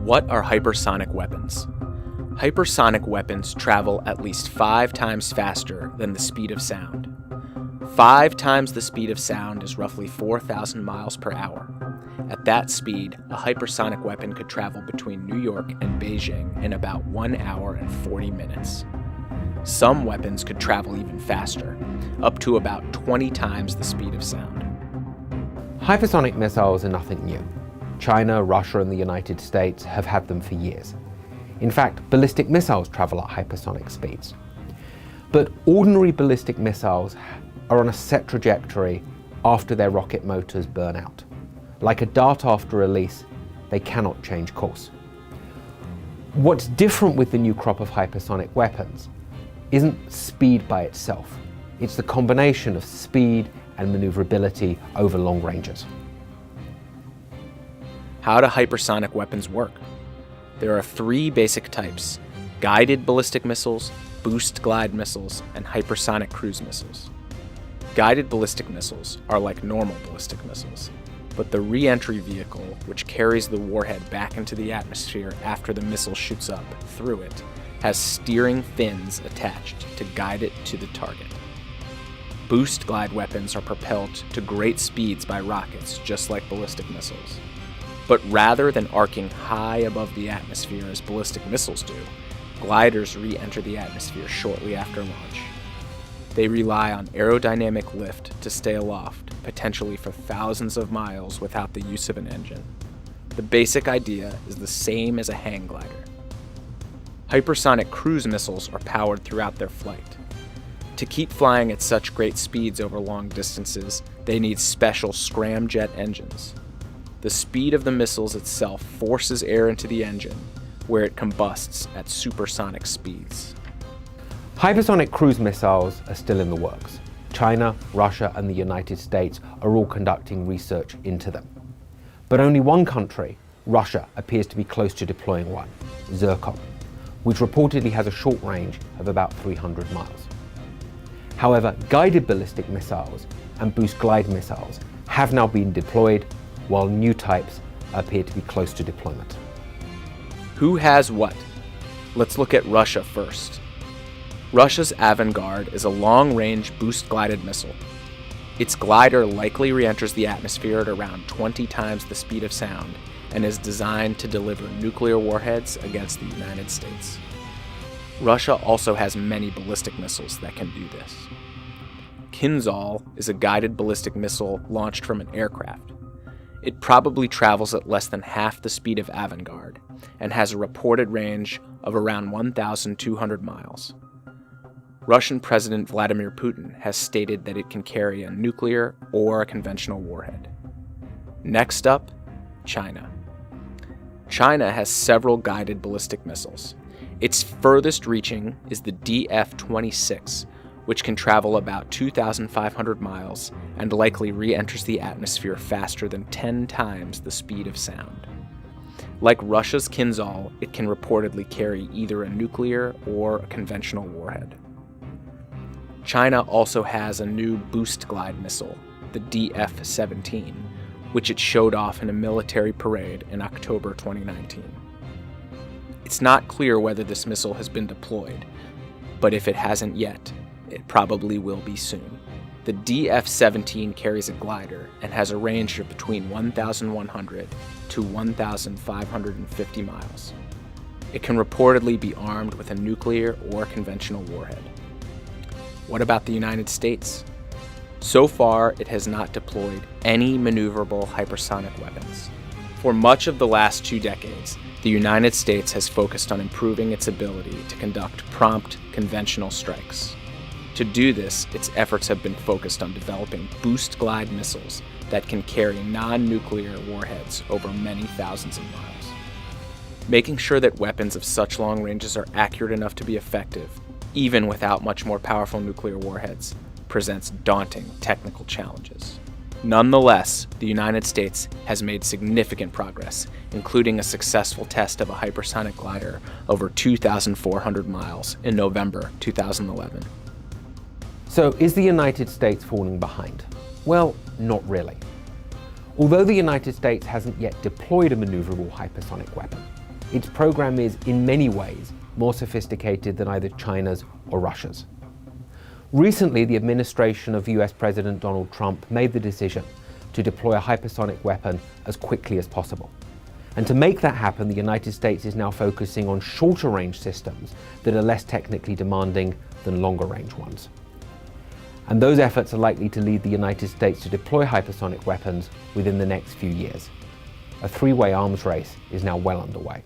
What are hypersonic weapons? Hypersonic weapons travel at least 5 times faster than the speed of sound. 5 times the speed of sound is roughly 4,000 miles per hour. At that speed, a hypersonic weapon could travel between New York and Beijing in about 1 hour and 40 minutes. Some weapons could travel even faster, up to about 20 times the speed of sound. Hypersonic missiles are nothing new. China, Russia, and the United States have had them for years. In fact, ballistic missiles travel at hypersonic speeds. But ordinary ballistic missiles are on a set trajectory after their rocket motors burn out. Like a dart after release, they cannot change course. What's different with the new crop of hypersonic weapons isn't speed by itself. It's the combination of speed and maneuverability over long ranges. How do hypersonic weapons work? There are 3 basic types: guided ballistic missiles, boost glide missiles, and hypersonic cruise missiles. Guided ballistic missiles are like normal ballistic missiles, but the re-entry vehicle, which carries the warhead back into the atmosphere after the missile shoots up through it, has steering fins attached to guide it to the target. Boost glide weapons are propelled to great speeds by rockets, just like ballistic missiles. But rather than arcing high above the atmosphere as ballistic missiles do, gliders re-enter the atmosphere shortly after launch. They rely on aerodynamic lift to stay aloft, potentially for thousands of miles without the use of an engine. The basic idea is the same as a hang glider. Hypersonic cruise missiles are powered throughout their flight. To keep flying at such great speeds over long distances, they need special scramjet engines. The speed of the missiles itself forces air into the engine, where it combusts at supersonic speeds. Hypersonic cruise missiles are still in the works. China, Russia, and the United States are all conducting research into them. But only one country, Russia, appears to be close to deploying one, Zircon, which reportedly has a short range of about 300 miles. However, guided ballistic missiles and boost glide missiles have now been deployed, while new types appear to be close to deployment. Who has what? Let's look at Russia first. Russia's Avangard is a long-range boost-glided missile. Its glider likely re-enters the atmosphere at around 20 times the speed of sound and is designed to deliver nuclear warheads against the United States. Russia also has many ballistic missiles that can do this. Kinzhal is a guided ballistic missile launched from an aircraft. It probably travels at less than half the speed of Avangard and has a reported range of around 1,200 miles. Russian President Vladimir Putin has stated that it can carry a nuclear or a conventional warhead. Next up, China. China has several guided ballistic missiles. Its furthest reaching is the DF-26, which can travel about 2,500 miles and likely re-enters the atmosphere faster than 10 times the speed of sound. Like Russia's Kinzhal, it can reportedly carry either a nuclear or a conventional warhead. China also has a new boost glide missile, the DF-17, which it showed off in a military parade in October 2019. It's not clear whether this missile has been deployed, but if it hasn't yet, it probably will be soon. The DF-17 carries a glider and has a range of between 1,100 to 1,550 miles. It can reportedly be armed with a nuclear or conventional warhead. What about the United States? So far, it has not deployed any maneuverable hypersonic weapons. For much of the last 2 decades, the United States has focused on improving its ability to conduct prompt, conventional strikes. To do this, its efforts have been focused on developing boost glide missiles that can carry non-nuclear warheads over many thousands of miles. Making sure that weapons of such long ranges are accurate enough to be effective, even without much more powerful nuclear warheads, presents daunting technical challenges. Nonetheless, the United States has made significant progress, including a successful test of a hypersonic glider over 2,400 miles in November 2011. So is the United States falling behind? Well, not really. Although the United States hasn't yet deployed a maneuverable hypersonic weapon, its program is, in many ways, more sophisticated than either China's or Russia's. Recently, the administration of US President Donald Trump made the decision to deploy a hypersonic weapon as quickly as possible. And to make that happen, the United States is now focusing on shorter range systems that are less technically demanding than longer range ones. And those efforts are likely to lead the United States to deploy hypersonic weapons within the next few years. A three-way arms race is now well underway.